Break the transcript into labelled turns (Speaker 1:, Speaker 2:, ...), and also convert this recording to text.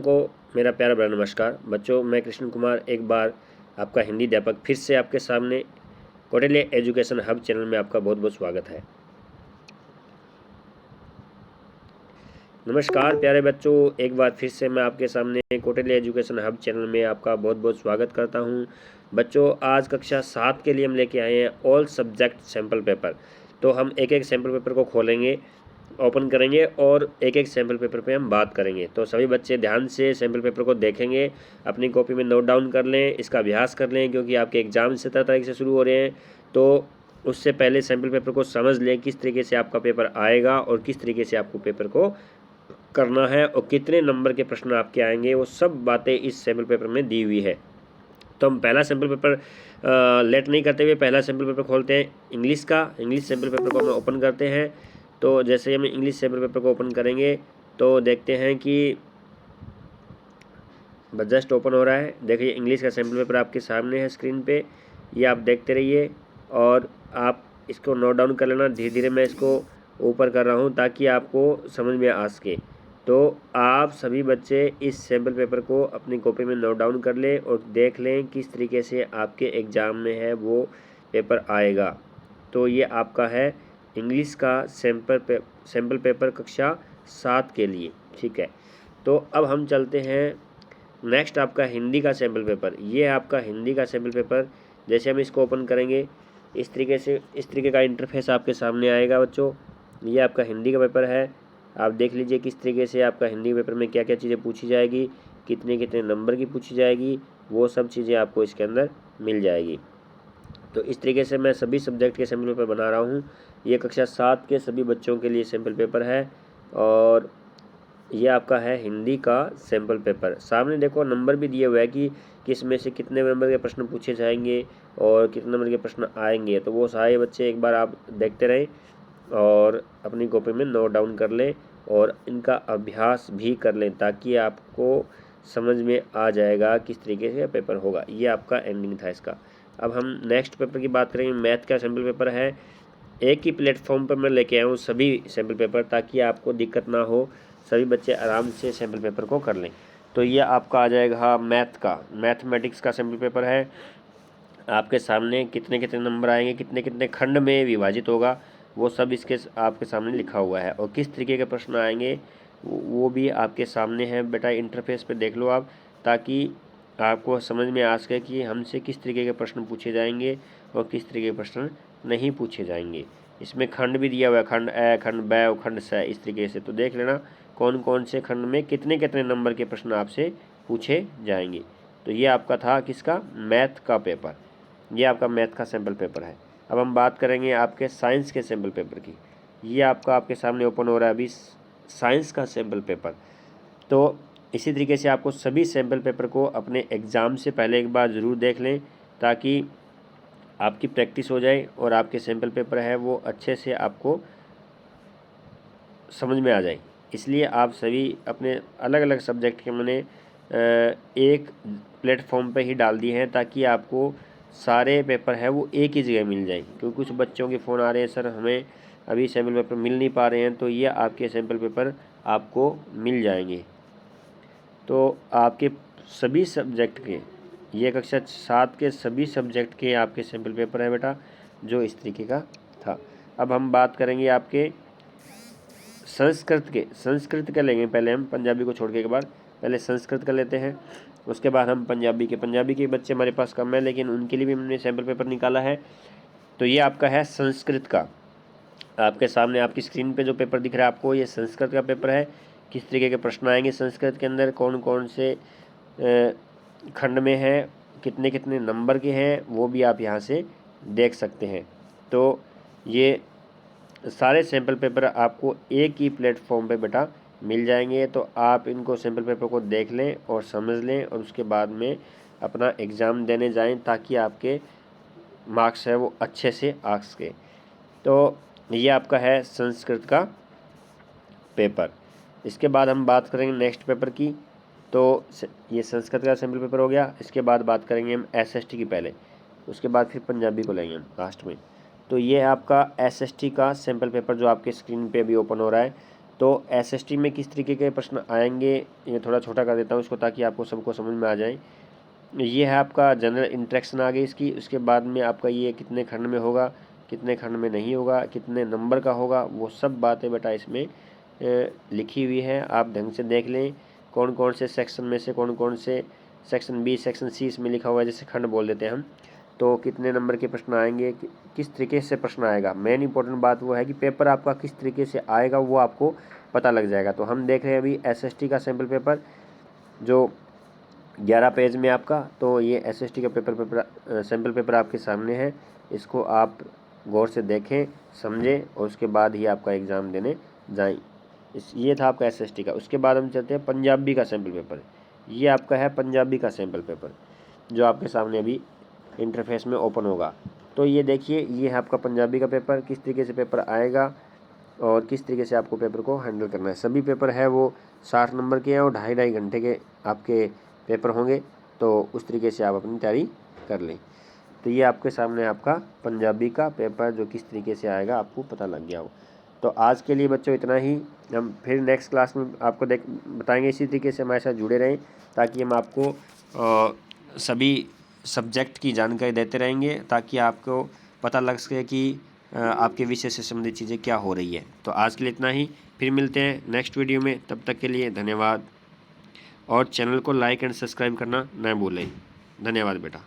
Speaker 1: को मेरा प्यारा बड़ा नमस्कार। बच्चों, मैं कृष्ण कुमार एक बार आपका हिंदी अध्यापक फिर से आपके सामने कौटिल्य एजुकेशन हब चैनल में आपका बहुत बहुत स्वागत है। नमस्कार प्यारे बच्चों, एक बार फिर से मैं आपके सामने कौटिल्य एजुकेशन हब चैनल में आपका बहुत बहुत स्वागत करता हूं। बच्चों, आज कक्षा 7 के लिए हम लेके आए हैं ऑल सब्जेक्ट सैम्पल पेपर। तो हम एक एक सैम्पल पेपर को खोलेंगे, ओपन करेंगे और एक एक सैम्पल पेपर पे हम बात करेंगे। तो सभी बच्चे ध्यान से सैम्पल पेपर को देखेंगे, अपनी कॉपी में नोट डाउन कर लें, इसका अभ्यास कर लें, क्योंकि आपके एग्ज़ाम 17 तारीख से शुरू हो रहे हैं। तो उससे पहले सैम्पल पेपर को समझ लें, किस तरीके से आपका पेपर आएगा और किस तरीके से आपको पेपर को करना है और कितने नंबर के प्रश्न आपके आएंगे, वो सब बातें इस सैम्पल पेपर में दी हुई है। तो हम पहला सैम्पल पेपर लेट नहीं करते हुए पहला सैम्पल पेपर खोलते हैं इंग्लिश का। इंग्लिश सैम्पल पेपर को हम ओपन करते हैं। तो जैसे ही हम इंग्लिश सैम्पल पेपर को ओपन करेंगे तो देखते हैं कि जस्ट ओपन हो रहा है। देखिए, इंग्लिश का सैम्पल पेपर आपके सामने है स्क्रीन पे, ये आप देखते रहिए और आप इसको नोट डाउन कर लेना। धीरे धीरे मैं इसको ऊपर कर रहा हूँ ताकि आपको समझ में आ सके। तो आप सभी बच्चे इस सैम्पल पेपर को अपनी कॉपी में नोट डाउन कर लें और देख लें किस तरीके से आपके एग्ज़ाम में है वो पेपर आएगा। तो ये आपका है इंग्लिश का सैम्पल पेपर कक्षा 7 के लिए, ठीक है। तो अब हम चलते हैं नेक्स्ट, आपका हिंदी का सैम्पल पेपर। ये आपका हिंदी का सैम्पल पेपर, जैसे हम इसको ओपन करेंगे इस तरीके का इंटरफेस आपके सामने आएगा। बच्चों, ये आपका हिंदी का पेपर है। आप देख लीजिए किस तरीके से आपका हिंदी पेपर में क्या क्या चीज़ें पूछी जाएगी, कितने कितने नंबर की पूछी जाएगी, वो सब चीज़ें आपको इसके अंदर मिल जाएगी। तो इस तरीके से मैं सभी सब्जेक्ट के सैम्पल पेपर बना रहा हूँ। ये कक्षा 7 के सभी बच्चों के लिए सैम्पल पेपर है और ये आपका है हिंदी का सैम्पल पेपर। सामने देखो नंबर भी दिए हुए है कि किस में से कितने नंबर के प्रश्न पूछे जाएंगे और कितने नंबर के प्रश्न आएंगे। तो वो सारे बच्चे एक बार आप देखते रहें और अपनी कॉपी में नोट डाउन कर लें और इनका अभ्यास भी कर लें, ताकि आपको समझ में आ जाएगा किस तरीके से पेपर होगा। ये आपका एंडिंग था इसका। अब हम नेक्स्ट पेपर की बात करेंगे। मैथ का सैम्पल पेपर है। एक ही प्लेटफॉर्म पर मैं लेके आया हूँ सभी सैम्पल पेपर, ताकि आपको दिक्कत ना हो, सभी बच्चे आराम से सैम्पल पेपर को कर लें। तो ये आपका आ जाएगा मैथमेटिक्स का सैम्पल पेपर है। आपके सामने कितने कितने नंबर आएंगे, कितने कितने खंड में विभाजित होगा, वो सब इसके आपके सामने लिखा हुआ है। और किस तरीके के प्रश्न आएंगे वो भी आपके सामने है। बेटा, इंटरफेस पे देख लो आप, ताकि आपको समझ में आ सके कि हमसे किस तरीके के प्रश्न पूछे जाएंगे और किस तरीके के प्रश्न नहीं पूछे जाएंगे। इसमें खंड भी दिया हुआ है, खंड ए, खंड ब और खंड स, इस तरीके से। तो देख लेना कौन कौन से खंड में कितने कितने नंबर के प्रश्न आपसे पूछे जाएंगे। तो ये आपका था किसका, मैथ का पेपर। ये आपका मैथ का सैम्पल पेपर है। अब हम बात करेंगे आपके साइंस के सैम्पल पेपर की। ये आपके सामने ओपन हो रहा है अभी साइंस का सैम्पल पेपर। तो इसी तरीके से आपको सभी सैम्पल पेपर को अपने एग्ज़ाम से पहले एक बार ज़रूर देख लें, ताकि आपकी प्रैक्टिस हो जाए और आपके सैम्पल पेपर है वो अच्छे से आपको समझ में आ जाए। इसलिए आप सभी अपने अलग अलग सब्जेक्ट के मैंने एक प्लेटफॉर्म पे ही डाल दिए हैं, ताकि आपको सारे पेपर है वो एक ही जगह मिल जाए। क्योंकि कुछ बच्चों के फ़ोन आ रहे हैं, सर हमें अभी सैम्पल पेपर मिल नहीं पा रहे हैं। तो ये आपके सैम्पल पेपर आपको मिल जाएंगे। तो आपके सभी सब्जेक्ट के, ये कक्षा 7 के सभी सब्जेक्ट के आपके सैम्पल पेपर है बेटा, जो इस तरीके का था। अब हम बात करेंगे आपके संस्कृत का लेंगे पहले हम, पंजाबी को छोड़ के एक बार पहले संस्कृत का लेते हैं। उसके बाद हम पंजाबी के बच्चे हमारे पास कम है, लेकिन उनके लिए भी हमने सैम्पल पेपर निकाला है। तो ये आपका है संस्कृत का। आपके सामने आपकी स्क्रीन पे जो पेपर दिख रहा है आपको, ये संस्कृत का पेपर है। किस तरीके के प्रश्न आएंगे संस्कृत के अंदर, कौन कौन से खंड में है, कितने कितने नंबर के हैं, वो भी आप यहाँ से देख सकते हैं। तो ये सारे सैम्पल पेपर आपको एक ही प्लेटफॉर्म पे बेटा मिल जाएंगे। तो आप इनको सैम्पल पेपर को देख लें और समझ लें और उसके बाद में अपना एग्ज़ाम देने जाएं, ताकि आपके मार्क्स है वो अच्छे से आ सके। तो ये आपका है संस्कृत का पेपर। इसके बाद हम बात करेंगे नेक्स्ट पेपर की। तो ये संस्कृत का सैम्पल पेपर हो गया। इसके बाद बात करेंगे हम एसएसटी की पहले, उसके बाद फिर पंजाबी को लेंगे हम लास्ट में। तो ये है आपका एसएसटी का सैम्पल पेपर, जो आपके स्क्रीन पे भी ओपन हो रहा है। तो एसएसटी में किस तरीके के प्रश्न आएंगे, ये थोड़ा छोटा कर देता हूँ इसको ताकि आपको सबको समझ में आ जाए। ये है आपका जनरल इंट्रैक्शन आ गई इसकी। उसके बाद में आपका ये कितने खंड में होगा, कितने खंड में नहीं होगा, कितने नंबर का होगा, वो सब बातें बेटा इसमें लिखी हुई है। आप ढंग से देख लें कौन कौन से सेक्शन में से कौन कौन से सेक्शन बी सेक्शन सी इसमें लिखा हुआ है, जैसे खंड बोल देते हैं हम, तो कितने नंबर के प्रश्न आएंगे, किस तरीके से प्रश्न आएगा। मेन इंपॉर्टेंट बात वो है कि पेपर आपका किस तरीके से आएगा वो आपको पता लग जाएगा। तो हम देख रहे हैं अभी एसएसटी का सैम्पल पेपर जो 11 पेज में आपका, तो ये एसएसटी का सैम्पल पेपर आपके सामने है। इसको आप गौर से देखें, समझें और उसके बाद ही आपका एग्ज़ाम देने जाएं। ये था आपका एसएसटी का। उसके बाद हम चलते हैं पंजाबी का सैम्पल पेपर। ये आपका है पंजाबी का सैम्पल पेपर जो आपके सामने अभी इंटरफेस में ओपन होगा। तो ये देखिए, ये है आपका पंजाबी का पेपर, किस तरीके से पेपर आएगा और किस तरीके से आपको पेपर को हैंडल करना है। सभी पेपर है वो 60 नंबर के हैं और 2.5 घंटे के आपके पेपर होंगे, तो उस तरीके से आप अपनी तैयारी कर लें। तो ये आपके सामने आपका पंजाबी का पेपर जो किस तरीके से आएगा आपको पता लग गया हो। तो आज के लिए बच्चों इतना ही। हम फिर नेक्स्ट क्लास में आपको बताएंगे। इसी तरीके से हमारे साथ जुड़े रहें ताकि हम आपको सभी सब्जेक्ट की जानकारी देते रहेंगे, ताकि आपको पता लग सके कि आपके विषय से संबंधित चीज़ें क्या हो रही है। तो आज के लिए इतना ही, फिर मिलते हैं नेक्स्ट वीडियो में। तब तक के लिए धन्यवाद और चैनल को लाइक एंड सब्सक्राइब करना न भूलें। धन्यवाद बेटा।